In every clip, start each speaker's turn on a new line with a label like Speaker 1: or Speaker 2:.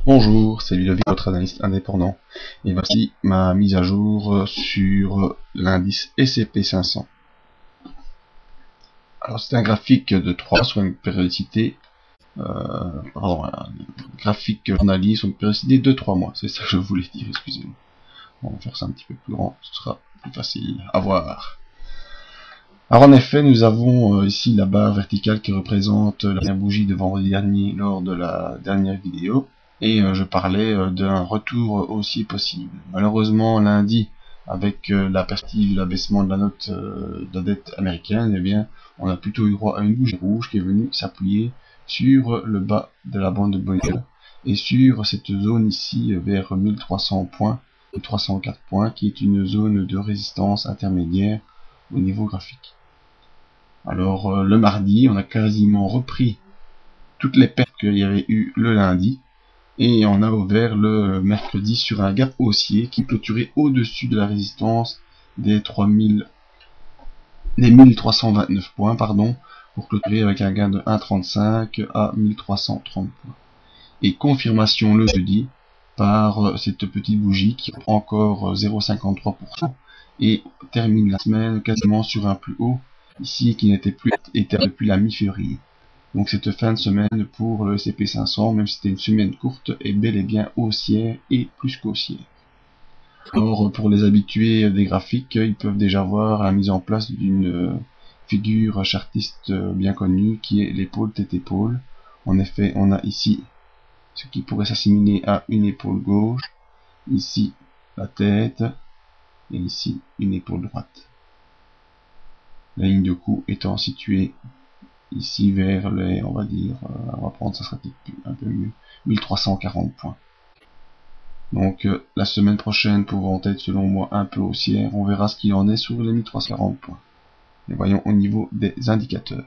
Speaker 1: Bonjour, c'est Ludovic, votre analyste indépendant, et voici ma mise à jour sur l'indice SCP500. Alors c'est un graphique de 3 sur une périodicité, un graphique d'analyse sur une périodicité de 3 mois, c'est ça que je voulais dire, excusez-moi. On va faire ça un petit peu plus grand, ce sera plus facile à voir. Alors en effet, nous avons ici la barre verticale qui représente la dernière bougie de vendredi dernier lors de la dernière vidéo. Et je parlais d'un retour haussier possible. Malheureusement, lundi, avec la perspective de l'abaissement de la note de la dette américaine, eh bien, on a plutôt eu droit à une bougie rouge qui est venue s'appuyer sur le bas de la bande de Bollinger et sur cette zone ici vers 1300 points, 1304 points, qui est une zone de résistance intermédiaire au niveau graphique. Alors le mardi, on a quasiment repris toutes les pertes qu'il y avait eu le lundi. Et on a ouvert le mercredi sur un gap haussier qui clôturait au-dessus de la résistance des 1329 points, pour clôturer avec un gain de 1,35 à 1330 points. Et confirmation le jeudi par cette petite bougie qui prend encore 0,53% et termine la semaine quasiment sur un plus haut ici qui n'était plus été depuis la mi-février. Donc cette fin de semaine pour le SCP500, même si c'était une semaine courte, est bel et bien haussière et plus qu'haussière. Alors pour les habitués des graphiques, ils peuvent déjà voir la mise en place d'une figure chartiste bien connue qui est l'épaule tête-épaule. En effet, on a ici ce qui pourrait s'assimiler à une épaule gauche, ici la tête et ici une épaule droite. La ligne de cou étant située ici vers les, on va dire, on va prendre, ça sera peut-être un peu mieux, 1340 points. Donc la semaine prochaine pouvant être selon moi un peu haussière, on verra ce qu'il en est sur les 1340 points. Et voyons au niveau des indicateurs.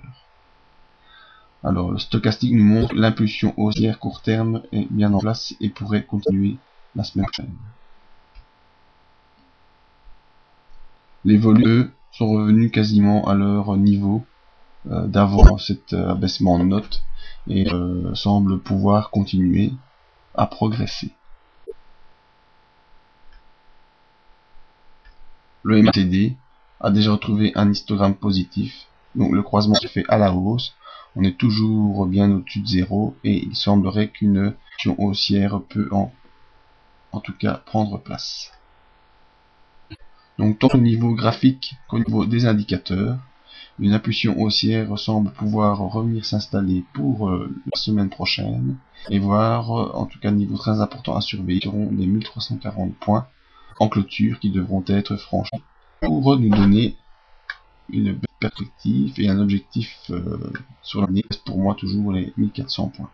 Speaker 1: Alors le stochastique nous montre l'impulsion haussière court terme est bien en place et pourrait continuer la semaine prochaine. Les volumes, eux, sont revenus quasiment à leur niveau d'avant cet abaissement de note et semble pouvoir continuer à progresser. Le MACD a déjà retrouvé un histogramme positif, donc le croisement se fait à la hausse, on est toujours bien au-dessus de 0 et il semblerait qu'une action haussière peut en tout cas prendre place. Donc tant au niveau graphique qu'au niveau des indicateurs, une impulsion haussière semble pouvoir revenir s'installer pour la semaine prochaine et voir, en tout cas niveau très important à surveiller, seront les 1340 points en clôture qui devront être franchis pour nous donner une belle perspective et un objectif sur l'année, pour moi toujours les 1400 points.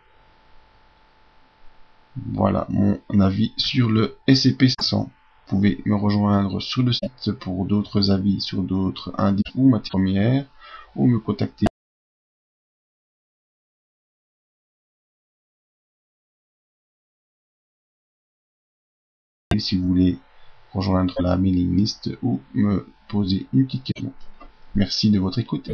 Speaker 1: Voilà mon avis sur le SCP500. Vous pouvez me rejoindre sur le site pour d'autres avis sur d'autres indices ou matières premières, ou me contacter si vous voulez rejoindre la mailing list ou me poser une petite question. Merci de votre écoute.